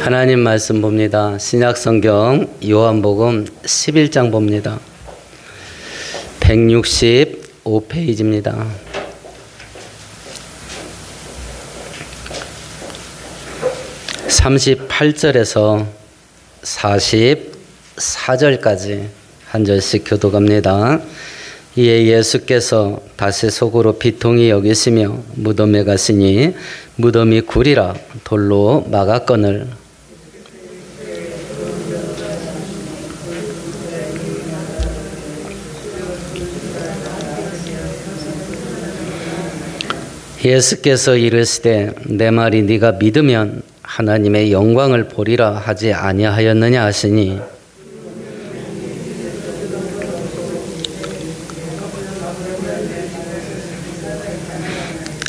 하나님 말씀 봅니다. 신약성경 요한복음 11장 봅니다. 165페이지입니다. (38절에서) (44절까지) 한 절씩 교독합니다. 이에 예수께서 다시 속으로 비통히 여기시며 무덤에 가시니 무덤이 굴이라 돌로 막았거늘 예수께서 이르시되 내 말이 네가 믿으면 하나님의 영광을 보리라 하지 아니하였느냐 하시니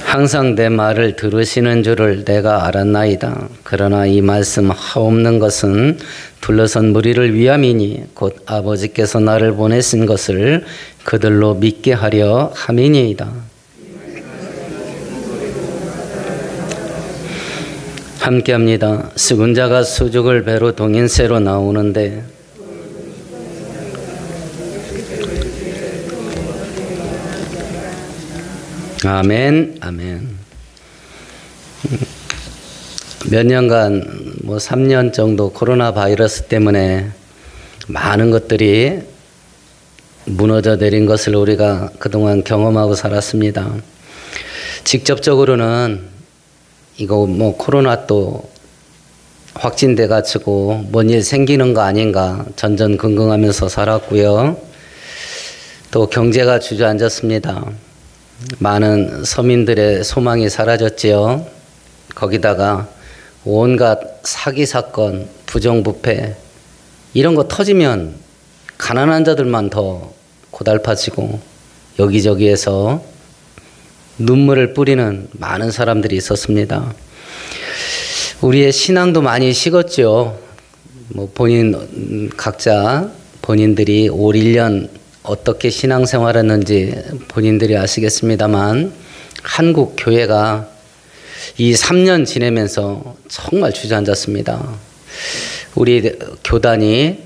항상 내 말을 들으시는 줄을 내가 알았나이다. 그러나 이 말씀 하옵는 것은 둘러선 무리를 위함이니 곧 아버지께서 나를 보내신 것을 그들로 믿게 하려 함이니이다. 함께합니다. 죽은 자가 수죽을 배로 동인새로 나오는데 아멘, 아멘. 몇 년간, 3년 정도 코로나 바이러스 때문에 많은 것들이 무너져 내린 것을 우리가 그동안 경험하고 살았습니다. 직접적으로는 이거 코로나 또 확진돼 가지고 뭔 일 생기는 거 아닌가 전전긍긍하면서 살았고요. 또 경제가 주저앉았습니다. 많은 서민들의 소망이 사라졌지요. 거기다가 온갖 사기 사건, 부정부패 이런 거 터지면 가난한 자들만 더 고달파지고 여기저기에서 눈물을 뿌리는 많은 사람들이 있었습니다. 우리의 신앙도 많이 식었죠. 각자 본인들이 올 1년 어떻게 신앙생활했는지 본인들이 아시겠습니다만 한국 교회가 이 3년 지내면서 정말 주저앉았습니다. 우리 교단이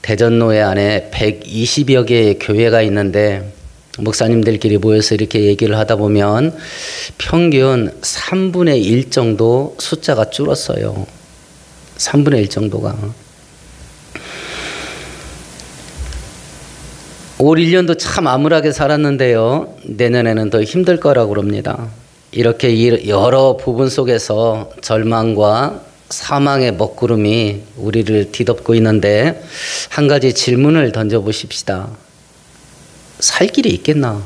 대전로에 안에 120여 개의 교회가 있는데 목사님들끼리 모여서 이렇게 얘기를 하다 보면 평균 3분의 1 정도 숫자가 줄었어요. 3분의 1 정도가. 올 1년도 참 암울하게 살았는데요. 내년에는 더 힘들 거라고 그럽니다. 이렇게 여러 부분 속에서 절망과 사망의 먹구름이 우리를 뒤덮고 있는데 한 가지 질문을 던져보십시다. 살 길이 있겠나?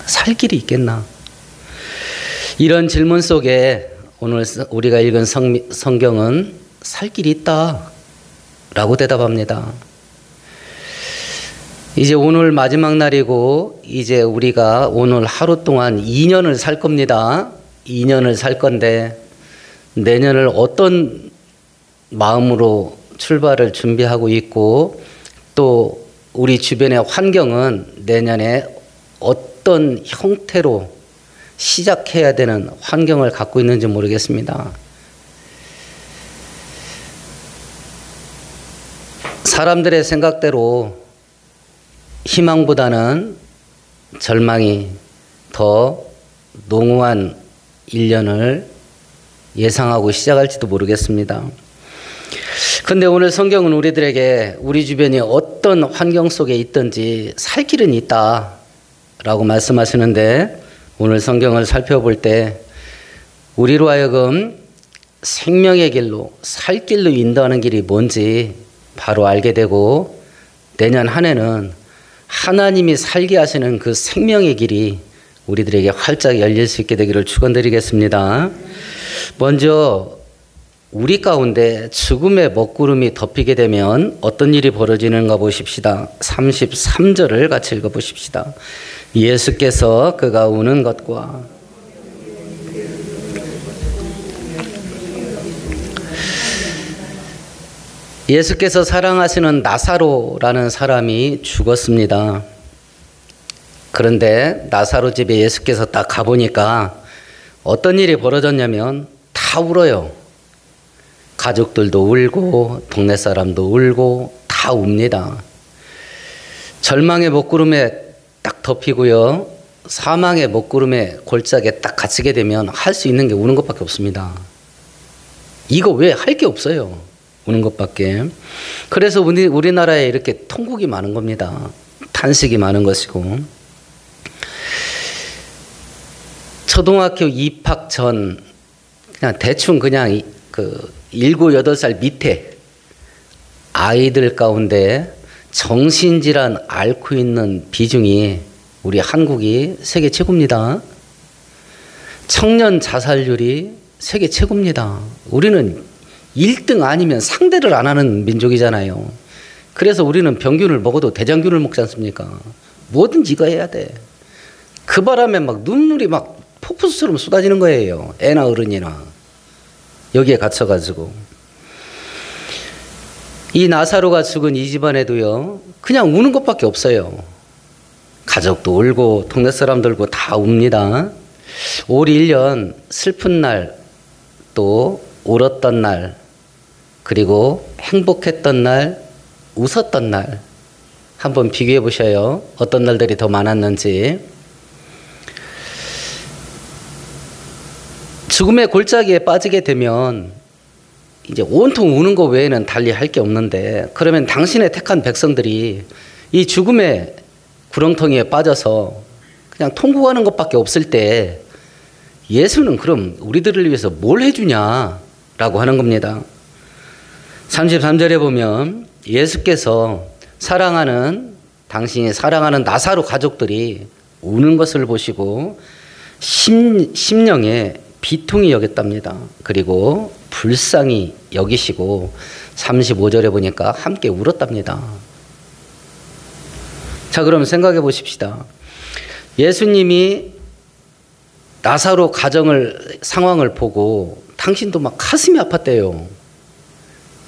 살 길이 있겠나? 이런 질문 속에 오늘 우리가 읽은 성경은 살 길이 있다 라고 대답합니다. 이제 오늘 마지막 날이고 이제 우리가 오늘 하루 동안 2년을 살 겁니다. 2년을 살 건데 내년을 어떤 마음으로 출발을 준비하고 있고 또 우리 주변의 환경은 내년에 어떤 형태로 시작해야 되는 환경을 갖고 있는지 모르겠습니다. 사람들의 생각대로 희망보다는 절망이 더 농후한 1년을 예상하고 시작할지도 모르겠습니다. 그런데 오늘 성경은 우리들에게 우리 주변이 어떤 환경 속에 있든지 살 길은 있다라고 말씀하시는데 오늘 성경을 살펴볼 때 우리로 하여금 생명의 길로 살 길로 인도하는 길이 뭔지 바로 알게 되고 내년 한 해는 하나님이 살게 하시는 그 생명의 길이 우리들에게 활짝 열릴 수 있게 되기를 축원드리겠습니다. 먼저 우리 가운데 죽음의 먹구름이 덮이게 되면 어떤 일이 벌어지는가 보십시다. 33절을 같이 읽어보십시다. 예수께서 그가 우는 것과 예수께서 사랑하시는 나사로라는 사람이 죽었습니다. 그런데 나사로 집에 예수께서 딱 가보니까 어떤 일이 벌어졌냐면 다 울어요. 가족들도 울고 동네 사람도 울고 다 웁니다. 절망의 먹구름에 딱 덮이고요. 사망의 먹구름에 골짜기에 딱 갇히게 되면 할 수 있는 게 우는 것밖에 없습니다. 이거 왜 할 게 없어요. 우는 것밖에. 그래서 우리나라에 이렇게 통곡이 많은 겁니다. 탄식이 많은 것이고. 초등학교 입학 전 그냥 대충 그냥 7, 8살 밑에 아이들 가운데 정신질환 앓고 있는 비중이 우리 한국이 세계 최고입니다. 청년 자살률이 세계 최고입니다. 우리는 1등 아니면 상대를 안 하는 민족이잖아요. 그래서 우리는 병균을 먹어도 대장균을 먹지 않습니까? 뭐든지 이거 해야 돼. 그 바람에 막 눈물이 막 폭포수처럼 쏟아지는 거예요. 애나 어른이나. 여기에 갇혀가지고. 이 나사로가 죽은 이 집안에도요. 그냥 우는 것밖에 없어요. 가족도 울고 동네 사람도 울고 다 웁니다. 올 1년 슬픈 날, 또 울었던 날, 그리고 행복했던 날, 웃었던 날 한번 비교해 보셔요. 어떤 날들이 더 많았는지. 죽음의 골짜기에 빠지게 되면 이제 온통 우는 거 외에는 달리 할 게 없는데, 그러면 당신의 택한 백성들이 이 죽음의 구렁텅이에 빠져서 그냥 통곡하는 것밖에 없을 때 예수는 그럼 우리들을 위해서 뭘 해주냐라고 하는 겁니다. 33절에 보면 예수께서 당신이 사랑하는 나사로 가족들이 우는 것을 보시고 심령에 비통이 여겼답니다. 그리고 불쌍히 여기시고 35절에 보니까 함께 울었답니다. 자, 그럼 생각해 보십시다. 예수님이 나사로 상황을 보고 당신도 막 가슴이 아팠대요.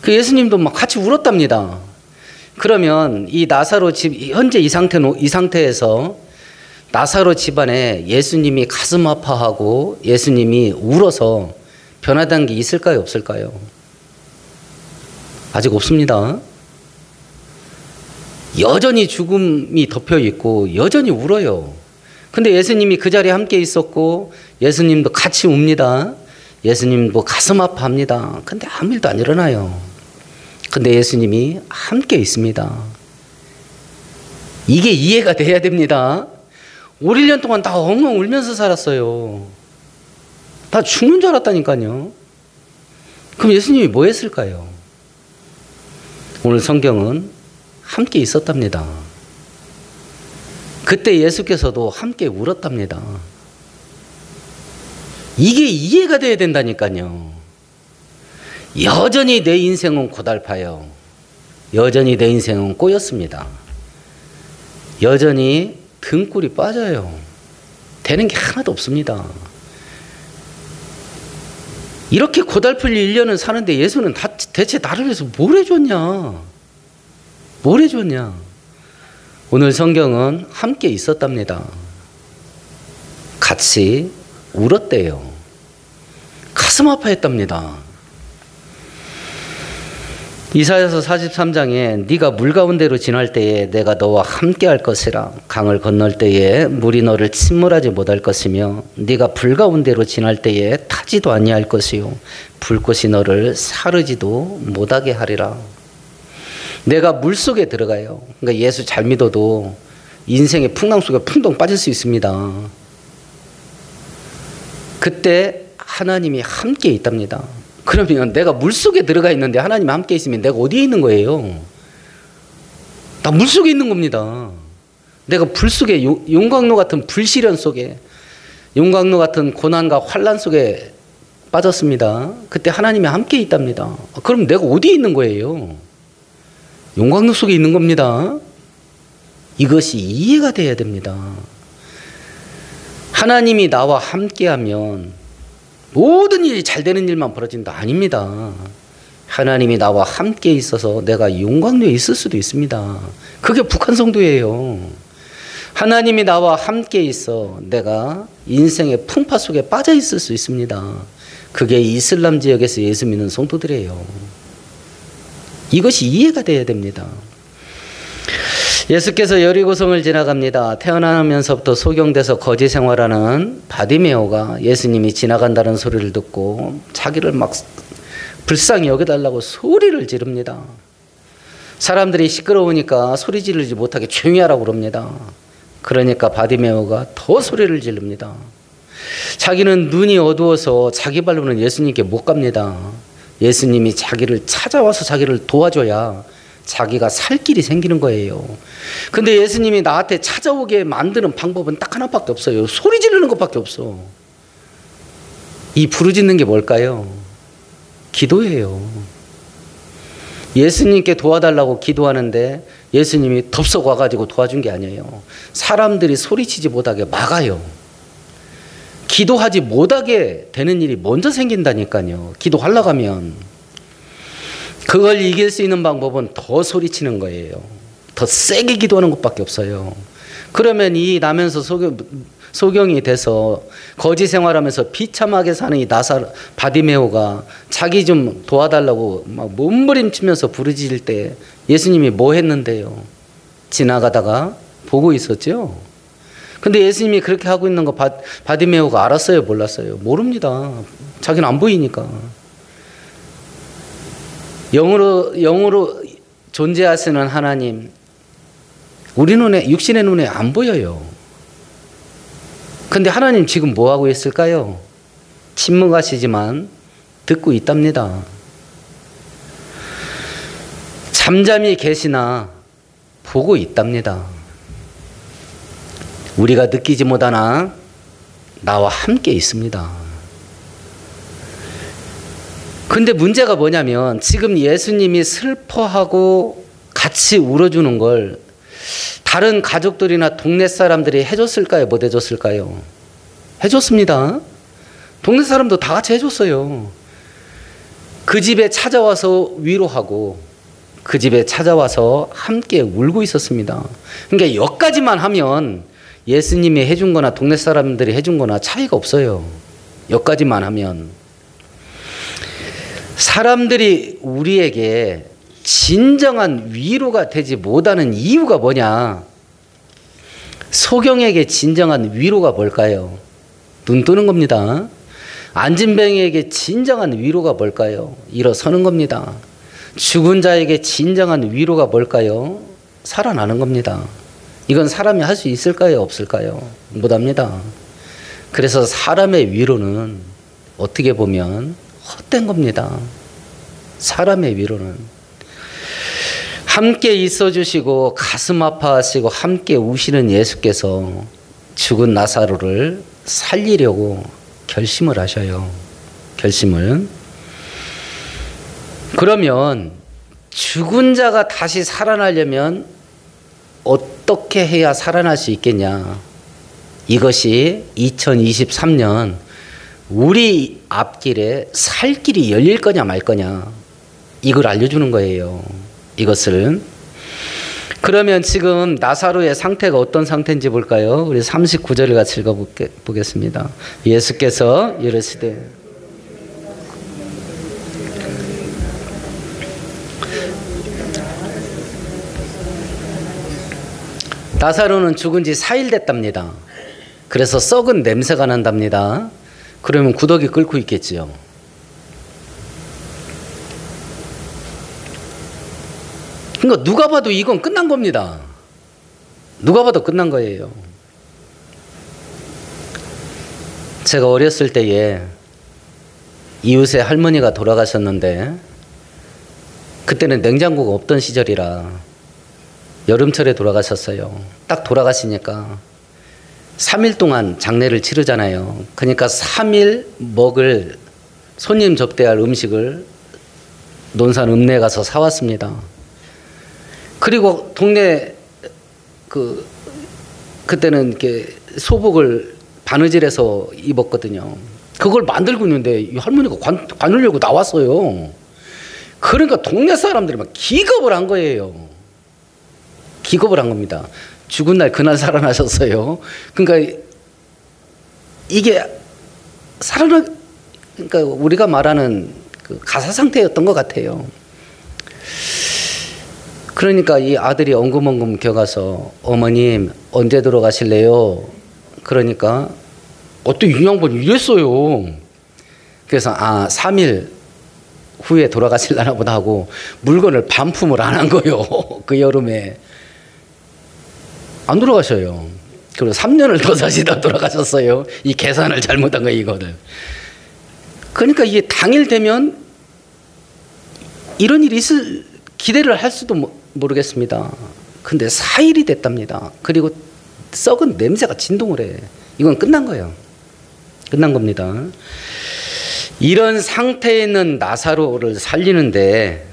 그 예수님도 막 같이 울었답니다. 그러면 이 나사로 현재 이 상태에서 나사로 집안에 예수님이 가슴 아파하고 예수님이 울어서 변화된 게 있을까요, 없을까요? 아직 없습니다. 여전히 죽음이 덮여 있고 여전히 울어요. 근데 예수님이 그 자리에 함께 있었고 예수님도 같이 웁니다. 예수님도 가슴 아파합니다. 근데 아무 일도 안 일어나요. 근데 예수님이 함께 있습니다. 이게 이해가 돼야 됩니다. 5, 1년 동안 다 엉엉 울면서 살았어요. 다 죽는 줄 알았다니까요. 그럼 예수님이 뭐 했을까요? 오늘 성경은 함께 있었답니다. 그때 예수께서도 함께 울었답니다. 이게 이해가 돼야 된다니까요. 여전히 내 인생은 고달파요. 여전히 내 인생은 꼬였습니다. 여전히 등골이 빠져요. 되는 게 하나도 없습니다. 이렇게 고달플 1년을 사는데 예수는 대체 나를 위해서 뭘 해줬냐? 뭘 해줬냐? 오늘 성경은 함께 있었답니다. 같이 울었대요. 가슴 아파했답니다. 이사야서 43장에 네가 물 가운데로 지날 때에 내가 너와 함께 할 것이라. 강을 건널 때에 물이 너를 침몰하지 못할 것이며 네가 불 가운데로 지날 때에 타지도 아니할 것이요 불꽃이 너를 사르지도 못하게 하리라. 내가 물 속에 들어가요. 그러니까 예수 잘 믿어도 인생의 풍랑 속에 풍덩 빠질 수 있습니다. 그때 하나님이 함께 있답니다. 그러면 내가 물속에 들어가 있는데 하나님이 함께 있으면 내가 어디에 있는 거예요? 나 물속에 있는 겁니다. 내가 불 속에 용광로 같은 불시련 속에 용광로 같은 고난과 환난 속에 빠졌습니다. 그때 하나님이 함께 있답니다. 그럼 내가 어디에 있는 거예요? 용광로 속에 있는 겁니다. 이것이 이해가 돼야 됩니다. 하나님이 나와 함께하면 모든 일이 잘 되는 일만 벌어진다. 아닙니다. 하나님이 나와 함께 있어서 내가 용광로에 있을 수도 있습니다. 그게 북한 성도예요. 하나님이 나와 함께 있어 내가 인생의 풍파 속에 빠져 있을 수 있습니다. 그게 이슬람 지역에서 예수 믿는 성도들이에요. 이것이 이해가 돼야 됩니다. 예수께서 여리고성을 지나갑니다. 태어나면서부터 소경돼서 거지 생활하는 바디메오가 예수님이 지나간다는 소리를 듣고 자기를 막 불쌍히 여겨달라고 소리를 지릅니다. 사람들이 시끄러우니까 소리 지르지 못하게 조용히 하라고 그럽니다. 그러니까 바디메오가 더 소리를 지릅니다. 자기는 눈이 어두워서 자기 발로는 예수님께 못 갑니다. 예수님이 자기를 찾아와서 자기를 도와줘야 자기가 살 길이 생기는 거예요. 근데 예수님이 나한테 찾아오게 만드는 방법은 딱 하나밖에 없어요. 소리 지르는 것밖에 없어. 이 부르짖는 게 뭘까요? 기도예요. 예수님께 도와달라고 기도하는데 예수님이 덥석 와가지고 도와준 게 아니에요. 사람들이 소리치지 못하게 막아요. 기도하지 못하게 되는 일이 먼저 생긴다니까요. 기도하려고 하면. 그걸 이길 수 있는 방법은 더 소리치는 거예요. 더 세게 기도하는 것밖에 없어요. 그러면 이 나면서 소경이 돼서 거지 생활하면서 비참하게 사는 이 바디메오가 자기 좀 도와달라고 막 몸부림치면서 부르짖을 때 예수님이 뭐 했는데요? 지나가다가 보고 있었죠. 근데 예수님이 그렇게 하고 있는 거 바디메오가 알았어요? 몰랐어요? 모릅니다. 자기는 안 보이니까. 영으로 존재하시는 하나님, 우리 눈에, 육신의 눈에 안 보여요. 근데 하나님 지금 뭐 하고 있을까요? 침묵하시지만 듣고 있답니다. 잠잠히 계시나 보고 있답니다. 우리가 느끼지 못하나 나와 함께 있습니다. 근데 문제가 뭐냐면 지금 예수님이 슬퍼하고 같이 울어주는 걸 다른 가족들이나 동네 사람들이 해줬을까요? 못 해줬을까요? 해줬습니다. 동네 사람도 다 같이 해줬어요. 그 집에 찾아와서 위로하고 그 집에 찾아와서 함께 울고 있었습니다. 그러니까 여기까지만 하면 예수님이 해준 거나 동네 사람들이 해준 거나 차이가 없어요. 여기까지만 하면. 사람들이 우리에게 진정한 위로가 되지 못하는 이유가 뭐냐? 소경에게 진정한 위로가 뭘까요? 눈 뜨는 겁니다. 안진뱅이에게 진정한 위로가 뭘까요? 일어서는 겁니다. 죽은 자에게 진정한 위로가 뭘까요? 살아나는 겁니다. 이건 사람이 할 수 있을까요? 없을까요? 못합니다. 그래서 사람의 위로는 어떻게 보면 헛된 겁니다. 사람의 위로는. 함께 있어 주시고 가슴 아파하시고 함께 우시는 예수께서 죽은 나사로를 살리려고 결심을 하셔요. 결심을. 그러면 죽은 자가 다시 살아나려면 어떻게 해야 살아날 수 있겠냐? 이것이 2023년 우리 앞길에 살 길이 열릴 거냐 말 거냐, 이걸 알려주는 거예요. 이것을. 그러면 지금 나사로의 상태가 어떤 상태인지 볼까요? 우리 39절을 같이 읽어보겠습니다. 예수께서 이르시되 나사로는 죽은 지 4일 됐답니다. 그래서 썩은 냄새가 난답니다. 그러면 구더기 끓고 있겠지요. 그러니까 누가 봐도 이건 끝난 겁니다. 누가 봐도 끝난 거예요. 제가 어렸을 때에 이웃의 할머니가 돌아가셨는데 그때는 냉장고가 없던 시절이라 여름철에 돌아가셨어요. 딱 돌아가시니까 3일 동안 장례를 치르잖아요. 그러니까 3일 먹을 손님 접대할 음식을 논산 읍내에 가서 사왔습니다. 그리고 동네 그때는 이렇게 소복을 바느질해서 입었거든요. 그걸 만들고 있는데 이 할머니가 관을 열고 나왔어요. 그러니까 동네 사람들이 막 기겁을 한 거예요. 기겁을 한 겁니다. 죽은 날 그날 살아나셨어요. 그러니까 이게 그러니까 우리가 말하는 그 가사 상태였던 것 같아요. 그러니까 이 아들이 엉금엉금 겨가서 어머님 언제 들어가실래요? 그러니까 어떤 유양분 이랬어요. 그래서 3일 후에 돌아가실라나 보다 하고 물건을 반품을 안 한 거예요. 그 여름에 안 돌아가셔요. 그리고 3년을 더 사시다 돌아가셨어요. 이 계산을 잘못한 거예요, 이거를. 그러니까 이게 당일 되면 이런 일이 있을 기대를 할 수도 모르겠습니다. 근데 4일이 됐답니다. 그리고 썩은 냄새가 진동을 해. 이건 끝난 거예요. 끝난 겁니다. 이런 상태에 있는 나사로를 살리는데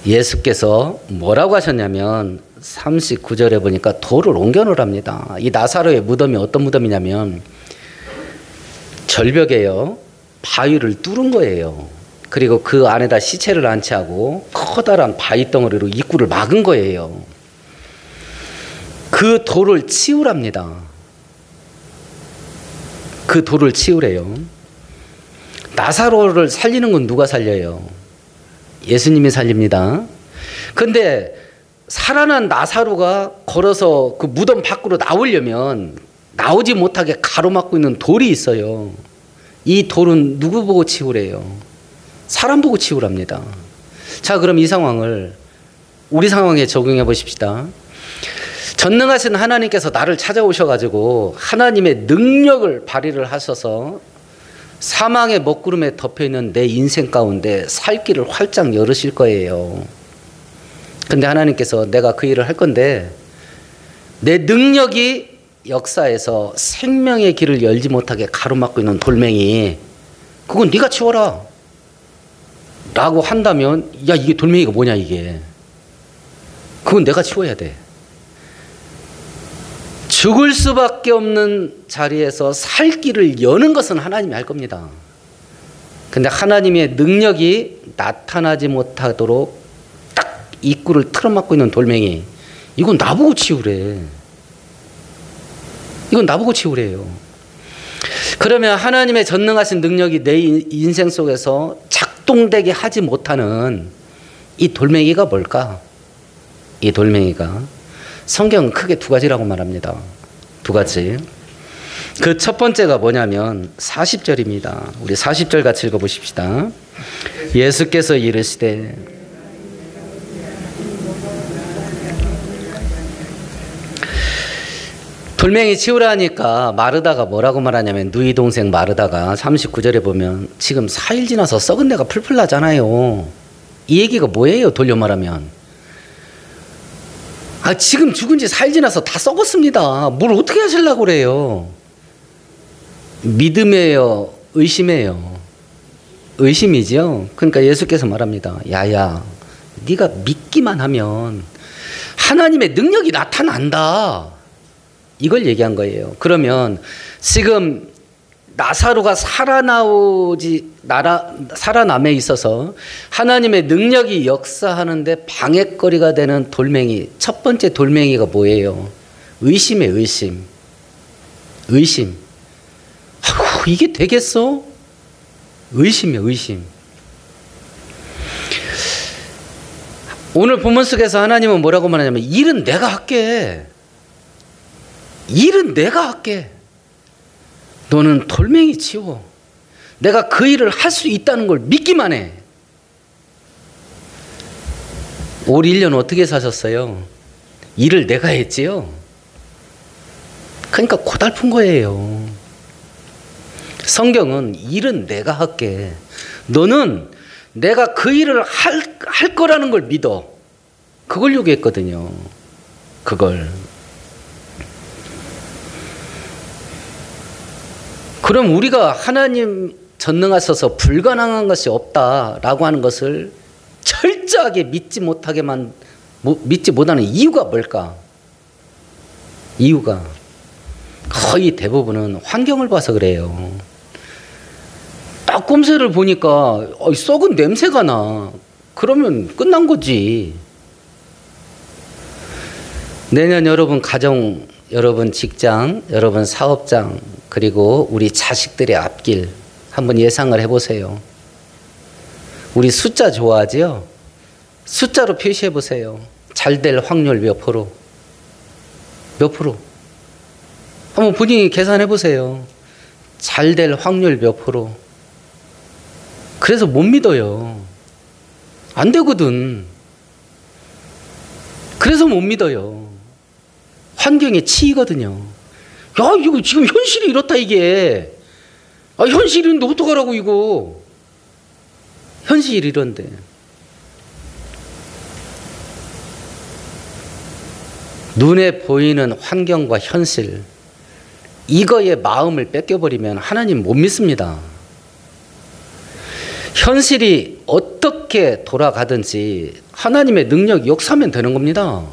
예수께서 뭐라고 하셨냐면 39절에 보니까 돌을 옮겨 놓으랍니다. 이 나사로의 무덤이 어떤 무덤이냐면 절벽에요. 바위를 뚫은 거예요. 그리고 그 안에다 시체를 안치하고 커다란 바위 덩어리로 입구를 막은 거예요. 그 돌을 치우랍니다. 그 돌을 치우래요. 나사로를 살리는 건 누가 살려요? 예수님이 살립니다. 근데 살아난 나사로가 걸어서 그 무덤 밖으로 나오려면 나오지 못하게 가로막고 있는 돌이 있어요. 이 돌은 누구 보고 치우래요? 사람 보고 치우랍니다. 자, 그럼 이 상황을 우리 상황에 적용해 보십시다. 전능하신 하나님께서 나를 찾아오셔가지고 하나님의 능력을 발휘를 하셔서 사망의 먹구름에 덮여있는 내 인생 가운데 살 길을 활짝 열으실 거예요. 근데 하나님께서 내가 그 일을 할 건데 내 능력이 역사에서 생명의 길을 열지 못하게 가로막고 있는 돌멩이, 그건 네가 치워라 라고 한다면, 야, 이게 돌멩이가 뭐냐 이게. 그건 내가 치워야 돼. 죽을 수밖에 없는 자리에서 살 길을 여는 것은 하나님이 할 겁니다. 근데 하나님의 능력이 나타나지 못하도록 딱 입구를 틀어막고 있는 돌멩이, 이건 나보고 치우래. 이건 나보고 치우래요. 그러면 하나님의 전능하신 능력이 내 인생 속에서 작동되게 하지 못하는 이 돌멩이가 뭘까? 이 돌멩이가 성경은 크게 두 가지라고 말합니다. 두 가지. 그 첫 번째가 뭐냐면 40절입니다. 우리 40절 같이 읽어보십시다. 예수께서 이르시되 돌멩이 치우라 하니까 마르다가 뭐라고 말하냐면, 누이 동생 마르다가 39절에 보면 지금 4일 지나서 썩은 데가 풀풀 나잖아요. 이 얘기가 뭐예요? 돌려 말하면 지금 죽은 지 4일 지나서 다 썩었습니다. 뭘 어떻게 하시려고 그래요? 믿음이에요? 의심이에요? 의심이죠. 그러니까 예수께서 말합니다. 야야, 네가 믿기만 하면 하나님의 능력이 나타난다. 이걸 얘기한 거예요. 그러면 지금 나사로가 살아남에 있어서 하나님의 능력이 역사하는데 방해거리가 되는 돌멩이, 첫 번째 돌멩이가 뭐예요? 의심이에요. 의심. 의심. 이게 되겠어? 의심이에요. 의심. 오늘 본문 속에서 하나님은 뭐라고 말하냐면, 일은 내가 할게. 일은 내가 할게. 너는 돌멩이 치워. 내가 그 일을 할 수 있다는 걸 믿기만 해. 올 1년 어떻게 사셨어요? 일을 내가 했지요. 그러니까 고달픈 거예요. 성경은 일은 내가 할게. 너는 내가 그 일을 할 거라는 걸 믿어. 그걸 요구했거든요. 그걸. 그럼 우리가 하나님 전능하셔서 불가능한 것이 없다라고 하는 것을 철저하게 믿지 못하는 이유가 뭘까? 이유가 거의 대부분은 환경을 봐서 그래요. 딱 꼼새를 보니까 썩은 냄새가 나. 그러면 끝난 거지. 내년 여러분 가정, 여러분 직장, 여러분 사업장, 그리고 우리 자식들의 앞길 한번 예상을 해보세요. 우리 숫자 좋아하지요? 숫자로 표시해 보세요. 잘 될 확률 몇 프로? 몇 프로? 한번 본인이 계산해 보세요. 잘 될 확률 몇 프로? 그래서 못 믿어요. 안 되거든. 그래서 못 믿어요. 환경에 치이거든요. 야, 이거 지금 현실이 이렇다, 이게. 아, 현실이 이런데 어떡하라고, 이거. 현실이 이런데. 눈에 보이는 환경과 현실, 이거에 마음을 뺏겨버리면 하나님 못 믿습니다. 현실이 어떻게 돌아가든지 하나님의 능력이 역사하면 되는 겁니다.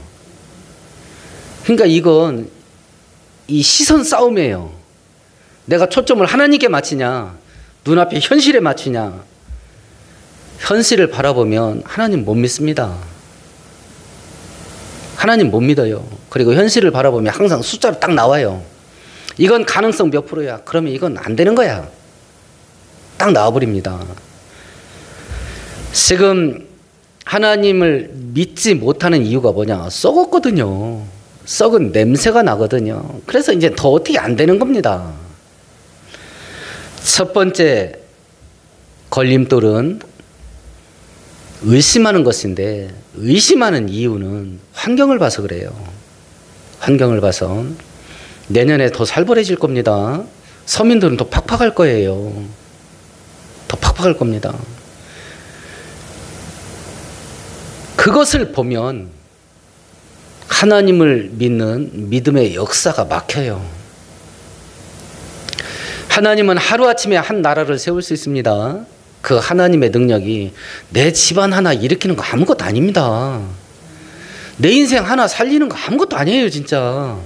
그러니까 이건 이 시선 싸움이에요. 내가 초점을 하나님께 맞추냐, 눈앞에 현실에 맞추냐. 현실을 바라보면 하나님 못 믿습니다. 하나님 못 믿어요. 그리고 현실을 바라보면 항상 숫자로 딱 나와요. 이건 가능성 몇 프로야. 그러면 이건 안 되는 거야. 딱 나와버립니다. 지금 하나님을 믿지 못하는 이유가 뭐냐? 썩었거든요. 썩은 냄새가 나거든요. 그래서 이제 더 어떻게 안 되는 겁니다. 첫 번째 걸림돌은 의심하는 것인데, 의심하는 이유는 환경을 봐서 그래요. 환경을 봐서. 내년에 더 살벌해질 겁니다. 서민들은 더 팍팍할 거예요. 더 팍팍할 겁니다. 그것을 보면 하나님을 믿는 믿음의 역사가 막혀요. 하나님은 하루아침에 한 나라를 세울 수 있습니다. 그 하나님의 능력이 내 집안 하나 일으키는 거 아무것도 아닙니다. 내 인생 하나 살리는 거 아무것도 아니에요, 진짜.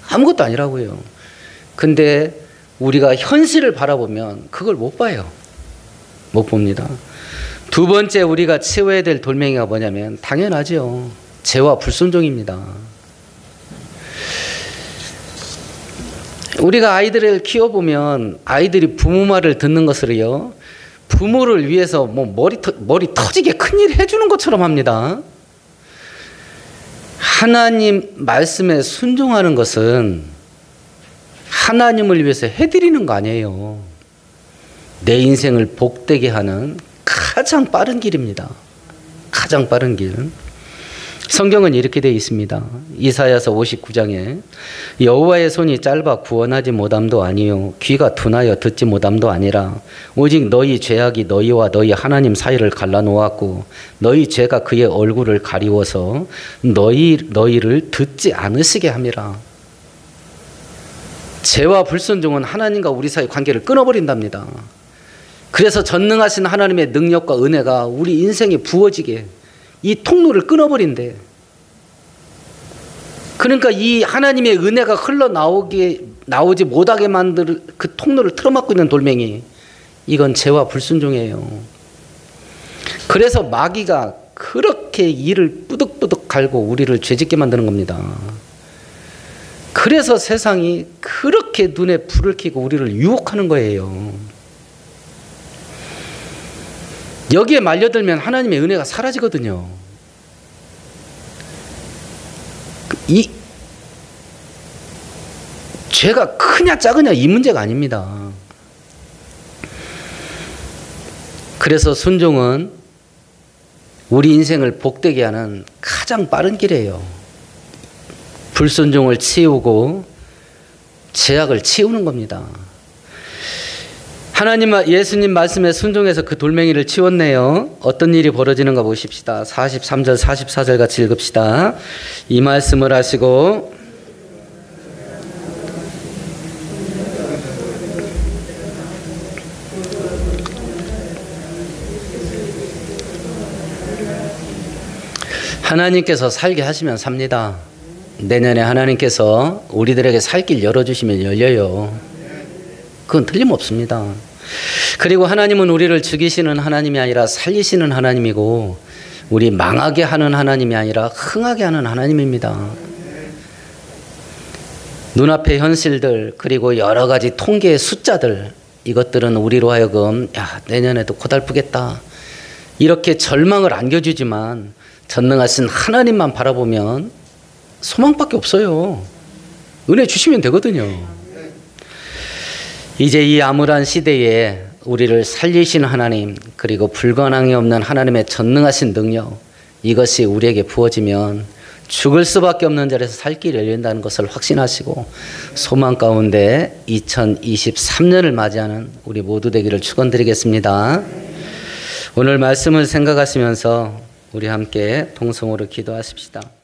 아무것도 아니라고요. 근데 우리가 현실을 바라보면 그걸 못 봐요. 못 봅니다. 두 번째 우리가 치워야 될 돌멩이가 뭐냐면 당연하죠. 죄와 불순종입니다. 우리가 아이들을 키워보면 아이들이 부모 말을 듣는 것을요, 부모를 위해서 뭐 머리 터지게 큰일 해주는 것처럼 합니다. 하나님 말씀에 순종하는 것은 하나님을 위해서 해드리는 거 아니에요. 내 인생을 복되게 하는 가장 빠른 길입니다. 가장 빠른 길. 성경은 이렇게 되어 있습니다. 이사야서 59장에 여호와의 손이 짧아 구원하지 못함도 아니요 귀가 둔하여 듣지 못함도 아니라 오직 너희 죄악이 너희와 너희 하나님 사이를 갈라놓았고 너희 죄가 그의 얼굴을 가리워서 너희를 듣지 않으시게 함이라. 죄와 불순종은 하나님과 우리 사이 관계를 끊어버린답니다. 그래서 전능하신 하나님의 능력과 은혜가 우리 인생에 부어지게 이 통로를 끊어버린대. 그러니까 이 하나님의 은혜가 나오지 못하게 만들 그 통로를 틀어막고 있는 돌멩이, 이건 죄와 불순종이에요. 그래서 마귀가 그렇게 이를 뿌득뿌득 갈고 우리를 죄짓게 만드는 겁니다. 그래서 세상이 그렇게 눈에 불을 켜고 우리를 유혹하는 거예요. 여기에 말려들면 하나님의 은혜가 사라지거든요. 이 죄가 크냐 작으냐 이 문제가 아닙니다. 그래서 순종은 우리 인생을 복되게 하는 가장 빠른 길이에요. 불순종을 치우고 죄악을 치우는 겁니다. 예수님 말씀에 순종해서 그 돌멩이를 치웠네요. 어떤 일이 벌어지는가 보십시다. 43절 44절 같이 읽읍시다. 이 말씀을 하시고 하나님께서 살게 하시면 삽니다. 내년에 하나님께서 우리들에게 살 길 열어주시면 열려요. 그건 틀림없습니다. 그리고 하나님은 우리를 죽이시는 하나님이 아니라 살리시는 하나님이고 우리 망하게 하는 하나님이 아니라 흥하게 하는 하나님입니다. 눈앞의 현실들 그리고 여러 가지 통계의 숫자들, 이것들은 우리로 하여금 야, 내년에도 고달프겠다. 이렇게 절망을 안겨주지만 전능하신 하나님만 바라보면 소망밖에 없어요. 은혜 주시면 되거든요. 이제 이 암울한 시대에 우리를 살리신 하나님, 그리고 불가능이 없는 하나님의 전능하신 능력, 이것이 우리에게 부어지면 죽을 수밖에 없는 자리에서 살 길을 열린다는 것을 확신하시고 소망 가운데 2023년을 맞이하는 우리 모두 되기를 축원드리겠습니다. 오늘 말씀을 생각하시면서 우리 함께 동성으로 기도하십시다.